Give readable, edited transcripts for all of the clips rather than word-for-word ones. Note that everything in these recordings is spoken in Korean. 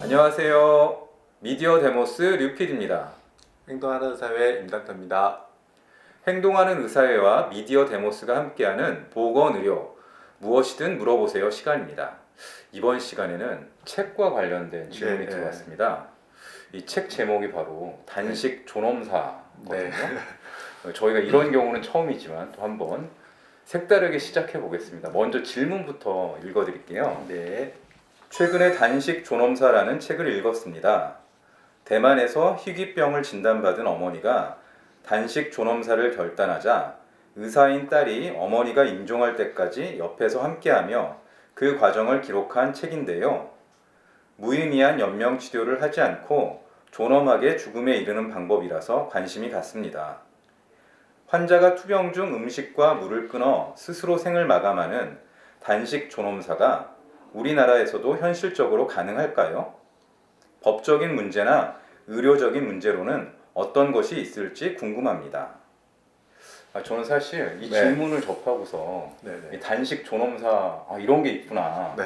안녕하세요. 미디어 데모스 류필입니다. 행동하는 의사회 임당태입니다. 행동하는 의사회와 미디어 데모스가 함께하는 보건의료, 무엇이든 물어보세요 시간입니다. 이번 시간에는 책과 관련된 질문이 들어왔습니다. 이 책 제목이 바로 단식 존엄사거든요. 저희가 이런 경우는 처음이지만 또 한번 색다르게 시작해 보겠습니다. 먼저 질문부터 읽어드릴게요. 네. 최근에 단식 존엄사라는 책을 읽었습니다. 대만에서 희귀병을 진단받은 어머니가 단식 존엄사를 결단하자 의사인 딸이 어머니가 임종할 때까지 옆에서 함께하며 그 과정을 기록한 책인데요. 무의미한 연명 치료를 하지 않고 존엄하게 죽음에 이르는 방법이라서 관심이 갔습니다. 환자가 투병 중 음식과 물을 끊어 스스로 생을 마감하는 단식 존엄사가 우리나라에서도 현실적으로 가능할까요? 법적인 문제나 의료적인 문제로는 어떤 것이 있을지 궁금합니다. 저는 사실 이 질문을 접하고서 이 단식 존엄사 이런 게 있구나.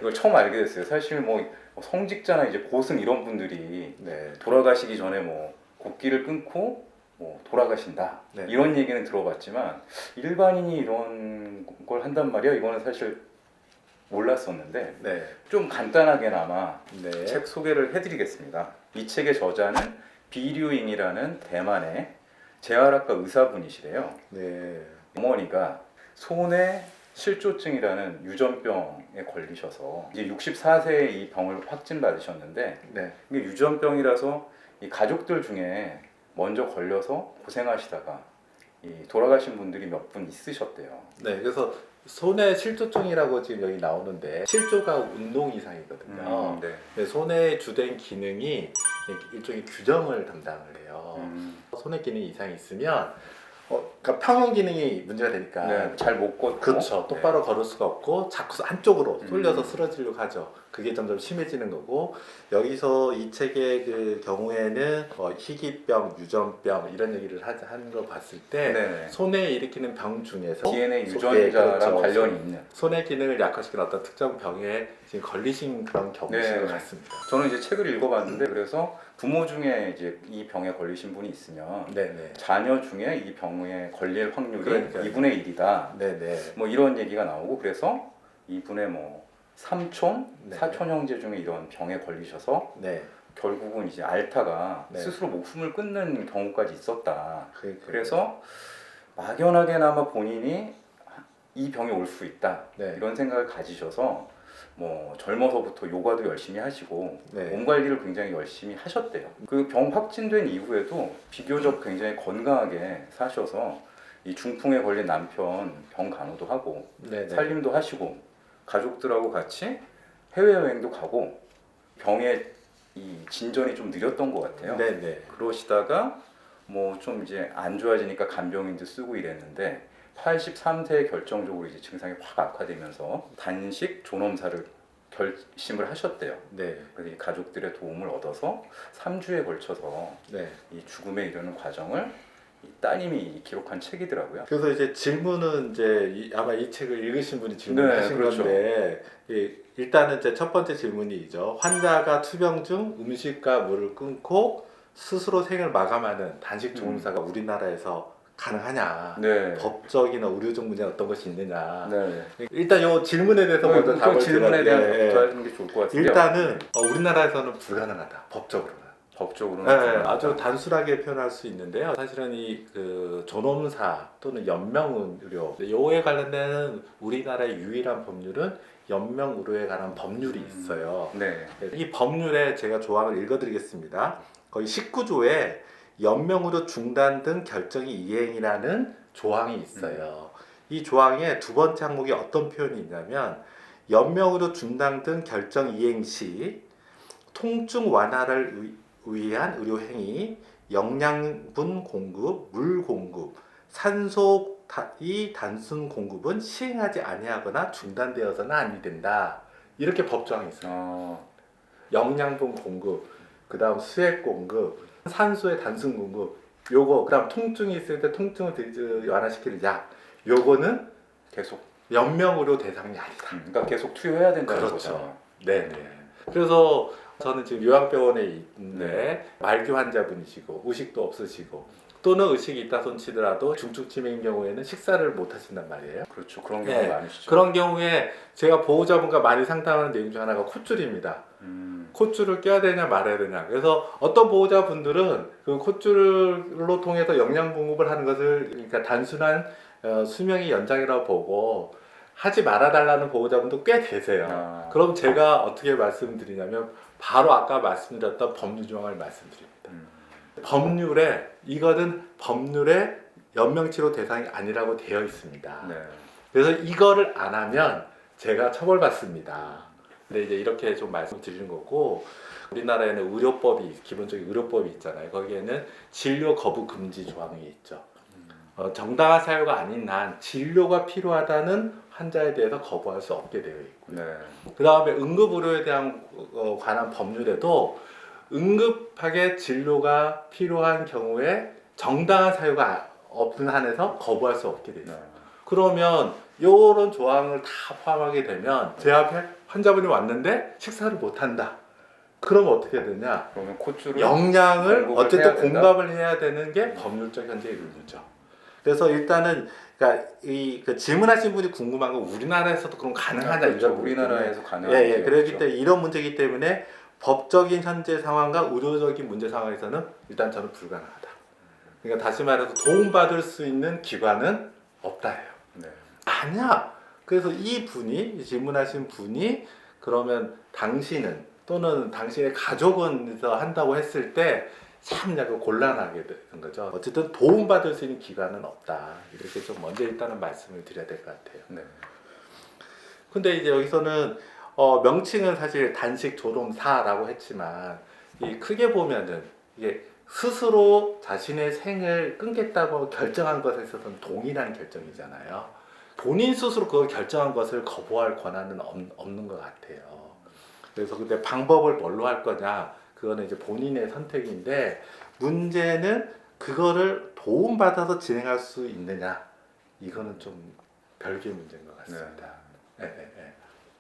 이걸 처음 알게 됐어요. 사실 뭐 성직자나 이제 고승 이런 분들이 돌아가시기 전에 뭐 곡기를 끊고 뭐 돌아가신다 이런 얘기는 들어봤지만 일반인이 이런 걸 한단 말이야. 이거는 사실 몰랐었는데 좀 간단하게나마 책 소개를 해드리겠습니다. 이 책의 저자는 비류잉이라는 대만의 재활학과 의사분이시래요. 어머니가 손의 실조증이라는 유전병에 걸리셔서 이제 64세에 이 병을 확진받으셨는데 이게 유전병이라서 이 가족들 중에 먼저 걸려서 고생하시다가 이 돌아가신 분들이 몇 분 있으셨대요. 그래서 손의 실조증이라고 지금 여기 나오는데 실조가 운동 이상이거든요. 손의 주된 기능이 일종의 규정을 담당을 해요. 손의 기능 이상이 있으면 그러니까 평형 기능이 문제가 되니까 잘 못 걷고 그렇죠. 똑바로 걸을 수가 없고 자꾸 한쪽으로 쏠려서 쓰러지려고 하죠. 그게 점점 심해지는 거고 여기서 이 책의 그 경우에는 희귀병, 유전병 이런 얘기를 한 거 봤을 때 손에 일으키는 병 중에서 DNA 유전자랑 관련이 있는 손의 기능을 약화시키는 어떤 특정 병에 지금 걸리신 그런 경우신 것 같습니다. 저는 이제 책을 읽어봤는데 그래서 부모 중에 이제 이 병에 걸리신 분이 있으면 자녀 중에 이 병에 걸릴 확률이 2분의 1이다. 뭐 이런 얘기가 나오고 그래서 이분의 뭐 삼촌, 사촌 형제 중에 이런 병에 걸리셔서 결국은 이제 앓다가 스스로 목숨을 끊는 경우까지 있었다. 그래서 막연하게나마 본인이 이 병이 올 수 있다 이런 생각을 가지셔서 뭐 젊어서부터 요가도 열심히 하시고 몸 관리를 굉장히 열심히 하셨대요. 그 병 확진된 이후에도 비교적 굉장히 건강하게 사셔서 이 중풍에 걸린 남편 병 간호도 하고 살림도 하시고 가족들하고 같이 해외여행도 가고 병의 이 진전이 좀 느렸던 것 같아요. 그러시다가 뭐 좀 이제 안 좋아지니까 간병인도 쓰고 이랬는데 83세에 결정적으로 이제 증상이 확 악화되면서 단식 존엄사를 결심을 하셨대요. 그래서 이 가족들의 도움을 얻어서 3주에 걸쳐서 이 죽음에 이르는 과정을 이 따님이 기록한 책이더라고요. 그래서 이제 질문은 이제 아마 이 책을 읽으신 분이 질문하신 건데 일단은 이제 첫 번째 질문이죠. 환자가 투병 중 음식과 물을 끊고 스스로 생을 마감하는 단식 존엄사가 우리나라에서 가능하냐? 법적이나 의료적 문제 어떤 것이 있느냐? 일단 이 질문에 대해서 먼저 답을 질문에 대한 답부터 하는 게 좋을 것 같은데요. 일단은 우리나라에서는 불가능하다. 법적으로는. 아주 단순하게 표현할 수 있는데요. 사실은 이 그 존엄사 또는 연명 의료 요에 관련된 우리나라의 유일한 법률은 연명 의료에 관한 법률이 있어요. 이 법률에 제가 조항을 읽어드리겠습니다. 거의 19조에 연명으로 중단 등 결정이 이행이라는 조항이 있어요. 이 조항의 두 번째 항목에 어떤 표현이 있냐면 연명으로 중단 등 결정 이행 시 통증 완화를 위한 의료 행위, 영양분 공급, 물 공급, 산소 이 단순 공급은 시행하지 아니하거나 중단되어서는 아니 된다. 이렇게 법조항이 있어요. 영양분 공급, 그다음 수액 공급, 산소의 단순 공급, 요거 그다음 통증이 있을 때 통증을 완화시키는 약, 요거는 계속 연명 의료 대상이 아니다. 그러니까 계속 투여해야 된다는 그렇죠. 거죠. 네네. 그래서 저는 지금 요양병원에 있는데 말기 환자분이시고 의식도 없으시고 또는 의식이 있다 손치더라도 중증치매인 경우에는 식사를 못 하신단 말이에요. 그렇죠. 그런 경우 네. 많으시죠. 그런 경우에 제가 보호자분과 많이 상담하는 내용 중 하나가 콧줄입니다. 콧줄을 껴야 되냐 말아야 되냐. 그래서 어떤 보호자분들은 그 콧줄로 통해서 영양 공급을 하는 것을 그러니까 단순한 수명의 연장이라고 보고 하지 말아달라는 보호자분도 꽤 계세요. 그럼 제가 어떻게 말씀드리냐면 바로 아까 말씀드렸던 법률 조항을 말씀드립니다. 법률에 이거는 법률에 연명치료 대상이 아니라고 되어 있습니다. 네. 그래서 이거를 안 하면 제가 처벌받습니다. 근데 이제 이렇게 좀 말씀드리는 거고 우리나라에는 의료법이 기본적인 의료법이 있잖아요. 거기에는 진료 거부 금지 조항이 있죠. 정당한 사유가 아닌 한 진료가 필요하다는 환자에 대해서 거부할 수 없게 되어 있고 네. 그 다음에 응급의료에 대한 관한 법률에도 응급하게 진료가 필요한 경우에 정당한 사유가 없는 한에서 거부할 수 없게 되어 있어요. 네. 그러면 이런 조항을 다 포함하게 되면 제 앞에 환자분이 왔는데 식사를 못한다. 그럼 어떻게 되냐? 그러면 콧줄을 영양을 공급을 어쨌든 해야 된다? 공급을 해야 되는 게 법률적 현재의 룰이죠. 그래서 일단은 그러니까 그 질문하신 분이 궁금한 건 우리나라에서도 그럼 가능하냐 그렇죠. 이런 부분 때문에. 우리나라에서 가능한 예, 그렇기 때문에 이런 문제이기 때문에 법적인 현재 상황과 의료적인 문제 상황에서는 일단 저는 불가능하다. 그러니까 다시 말해서 도움받을 수 있는 기관은 없다예요. 네. 아니야. 그래서 이 분이 질문하신 분이 그러면 당신은 또는 당신의 가족은서 한다고 했을 때 참 약간 곤란하게 되는 거죠. 어쨌든 도움받을 수 있는 기관은 없다. 이렇게 좀 먼저 일단은 말씀을 드려야 될 것 같아요. 네. 근데 이제 여기서는 명칭은 사실 단식 존엄사라고 했지만 이 크게 보면은 이게 스스로 자신의 생을 끊겠다고 결정한 것에 있어서는 동일한 결정이잖아요. 본인 스스로 그걸 결정한 것을 거부할 권한은 없는 것 같아요. 그래서 근데 방법을 뭘로 할 거냐? 그거는 이제 본인의 선택인데 문제는 그거를 도움받아서 진행할 수 있느냐? 이거는 좀 별개의 문제인 것 같습니다. 네.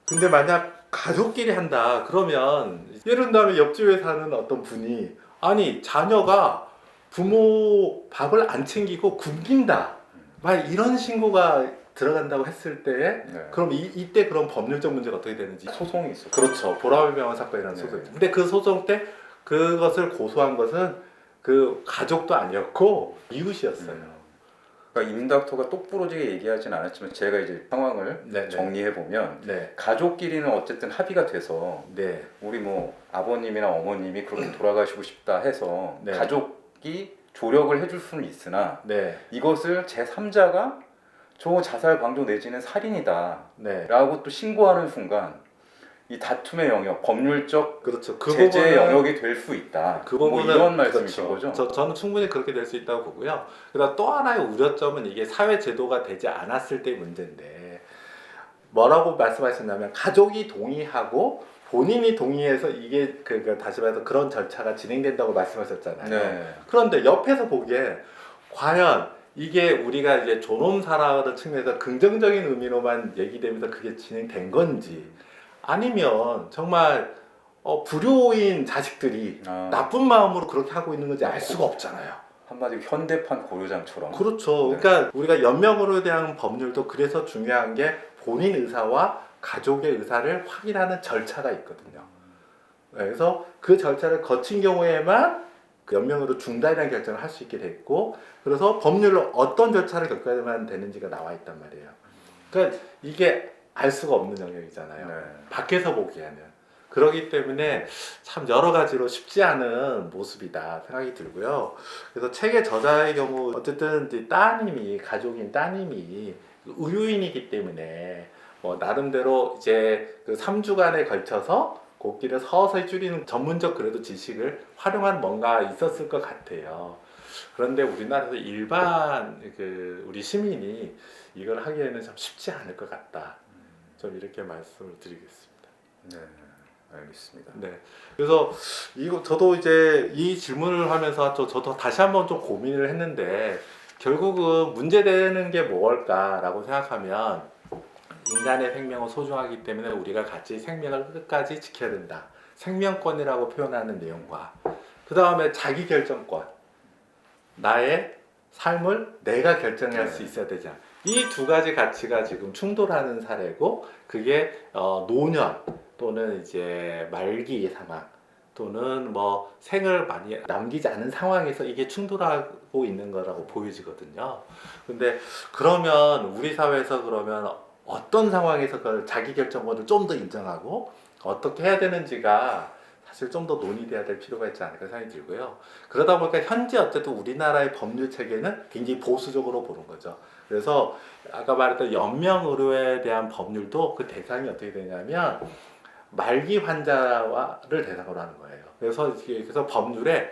근데 만약 가족끼리 한다 그러면 예를 들면 옆집에 사는 어떤 분이 아니 자녀가 부모 밥을 안 챙기고 굶긴다 막 이런 신고가 들어간다고 했을 때 네. 그럼 이때 그런 법률적 문제가 어떻게 되는지 소송이 있어. 그렇죠. 보라매 병원 사건이라는 네. 소송이 있죠. 근데 그 소송 때 그것을 고소한 것은 그 가족도 아니었고 이웃이었어요. 그러니까 임 닥터가 똑부러지게 얘기하진 않았지만 제가 이제 상황을 네, 정리해 보면 네. 가족끼리는 어쨌든 합의가 돼서 네. 우리 뭐 아버님이나 어머님이 그렇게 돌아가시고 싶다 해서 네. 가족이 조력을 해줄 수는 있으나 네. 이것을 제3자가 저 자살 방조 내지는 살인이다 네. 라고 또 신고하는 순간 이 다툼의 영역, 법률적 그렇죠. 그 제재 부분은 영역이 될 수 있다. 그 뭐 부분은 이런 말씀이신 그렇죠. 거죠? 저는 충분히 그렇게 될 수 있다고 보고요. 그다음 또 하나의 우려점은 이게 사회 제도가 되지 않았을 때 문제인데 뭐라고 말씀하셨냐면 가족이 동의하고 본인이 동의해서 이게 다시 말해서 그런 절차가 진행된다고 말씀하셨잖아요. 네. 그런데 옆에서 보기에 과연 이게 우리가 이제 존엄사라는 측면에서 긍정적인 의미로만 얘기되면서 그게 진행된 건지 아니면 정말 불효인 자식들이 나쁜 마음으로 그렇게 하고 있는 건지 알 수가 없잖아요. 한마디로 현대판 고려장처럼. 그렇죠. 네. 그러니까 우리가 연명으로에 대한 법률도 그래서 중요한 게 본인 의사와 가족의 의사를 확인하는 절차가 있거든요. 그래서 그 절차를 거친 경우에만 그 연명으로 중단이라는 결정을 할 수 있게 됐고 그래서 법률로 어떤 절차를 겪어야만 되는지가 나와 있단 말이에요. 그러니까 이게 알 수가 없는 영역이잖아요. 네. 밖에서 보기에는. 그렇기 때문에 참 여러 가지로 쉽지 않은 모습이다 생각이 들고요. 그래서 책의 저자의 경우 어쨌든 이제 가족인 따님이 의료인이기 때문에 뭐 나름대로 이제 그 3주간에 걸쳐서 곡기를 서서히 줄이는 전문적 그래도 지식을 활용한 뭔가 있었을 것 같아요. 그런데 우리나라에서 일반 우리 시민이 이걸 하기에는 참 쉽지 않을 것 같다. 좀 이렇게 말씀을 드리겠습니다. 네, 알겠습니다. 네. 그래서 저도 이제 이 질문을 하면서 저도 다시 한번 좀 고민을 했는데 결국은 문제되는 게 뭘까라고 생각하면 인간의 생명은 소중하기 때문에 우리가 같이 생명을 끝까지 지켜야 된다. 생명권이라고 표현하는 내용과 그 다음에 자기 결정권, 나의 삶을 내가 결정할 수 있어야 되지 않아. 이 두 가지 가치가 지금 충돌하는 사례고, 그게 노년 또는 이제 말기 상황 또는 뭐 생을 많이 남기지 않은 상황에서 이게 충돌하고 있는 거라고 보여지거든요. 근데 그러면 우리 사회에서 그러면 어떤 상황에서 그 자기 결정권을 좀 더 인정하고 어떻게 해야 되는지가 사실 좀 더 논의돼야 될 필요가 있지 않을까 생각이 들고요. 그러다 보니까 현재 어쨌든 우리나라의 법률 체계는 굉장히 보수적으로 보는 거죠. 그래서 아까 말했던 연명의료에 대한 법률도 그 대상이 어떻게 되냐면 말기 환자를 대상으로 하는 거예요. 그래서 법률에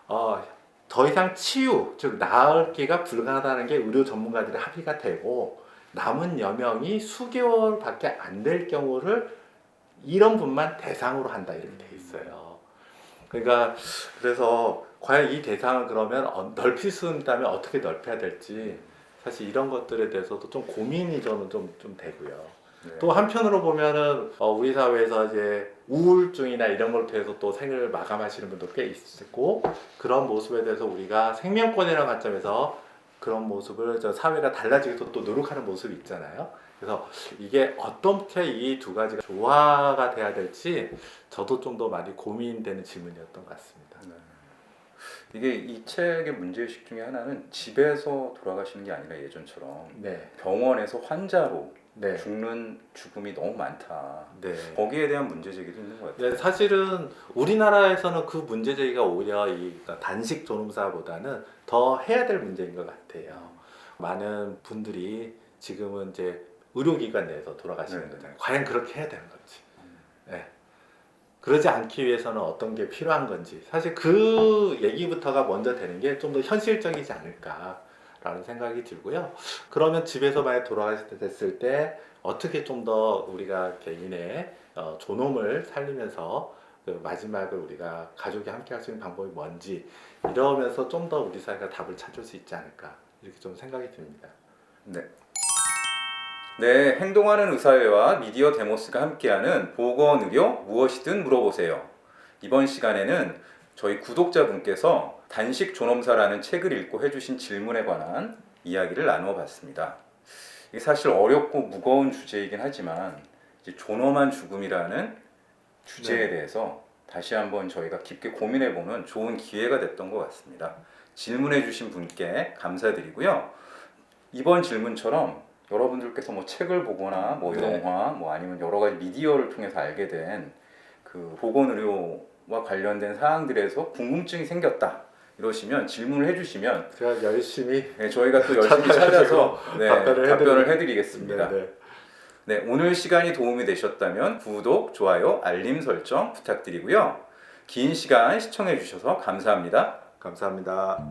더 이상 치유, 즉 나을기가 불가하다는 게 의료 전문가들의 합의가 되고, 남은 여명이 수개월밖에 안 될 경우를 이런 분만 대상으로 한다, 이렇게 돼 있어요. 그러니까 그래서 과연 이 대상을 그러면 넓힐 수 있다면 어떻게 넓혀야 될지, 사실 이런 것들에 대해서도 좀 고민이 저는 좀 되고요. 네. 또 한편으로 보면은 우리 사회에서 이제 우울증이나 이런 걸 통해서 또 생을 마감하시는 분도 꽤 있고, 그런 모습에 대해서 우리가 생명권이라는 관점에서 그런 모습을 사회가 달라지기 위해서 또 노력하는 모습이 있잖아요. 그래서 이게 어떻게 이 두 가지가 조화가 돼야 될지 저도 좀 더 많이 고민되는 질문이었던 것 같습니다. 네. 이게 이 책의 문제의식 중에 하나는 집에서 돌아가시는 게 아니라 예전처럼 네. 병원에서 환자로 네. 죽는 죽음이 너무 많다. 네. 거기에 대한 문제 제기도 있는 것 같아요. 네, 사실은 우리나라에서는 그 문제 제기가 오히려 이 단식 존엄사보다는 더 해야 될 문제인 것 같아요. 많은 분들이 지금은 이제 의료기관 내에서 돌아가시는 네. 거잖아요. 과연 그렇게 해야 되는 건지. 네. 그러지 않기 위해서는 어떤 게 필요한 건지, 사실 그 얘기부터가 먼저 되는 게 좀 더 현실적이지 않을까라는 생각이 들고요. 그러면 집에서 만약 돌아가셨을 때 어떻게 좀 더 우리가 개인의 존엄을 살리면서 그 마지막을 우리가 가족이 함께 할 수 있는 방법이 뭔지, 이러면서 좀 더 우리 사회가 답을 찾을 수 있지 않을까, 이렇게 좀 생각이 듭니다. 네. 네, 행동하는 의사회와 미디어 데모스가 함께하는 보건의료 무엇이든 물어보세요. 이번 시간에는 저희 구독자분께서 단식 존엄사라는 책을 읽고 해주신 질문에 관한 이야기를 나누어 봤습니다. 이게 사실 어렵고 무거운 주제이긴 하지만 이제 존엄한 죽음이라는 주제에 대해서 다시 한번 저희가 깊게 고민해보는 좋은 기회가 됐던 것 같습니다. 질문해주신 분께 감사드리고요. 이번 질문처럼 여러분들께서 뭐 책을 보거나 뭐 영화, 뭐 아니면 여러 가지 미디어를 통해서 알게 된 그 보건의료와 관련된 사항들에서 궁금증이 생겼다 이러시면 질문을 해주시면 제가 열심히 저희가 또 열심히 찾아서 답변을 해드리겠습니다. 네. 네, 오늘 시간이 도움이 되셨다면 구독, 좋아요, 알림 설정 부탁드리고요. 긴 시간 시청해 주셔서 감사합니다. 감사합니다.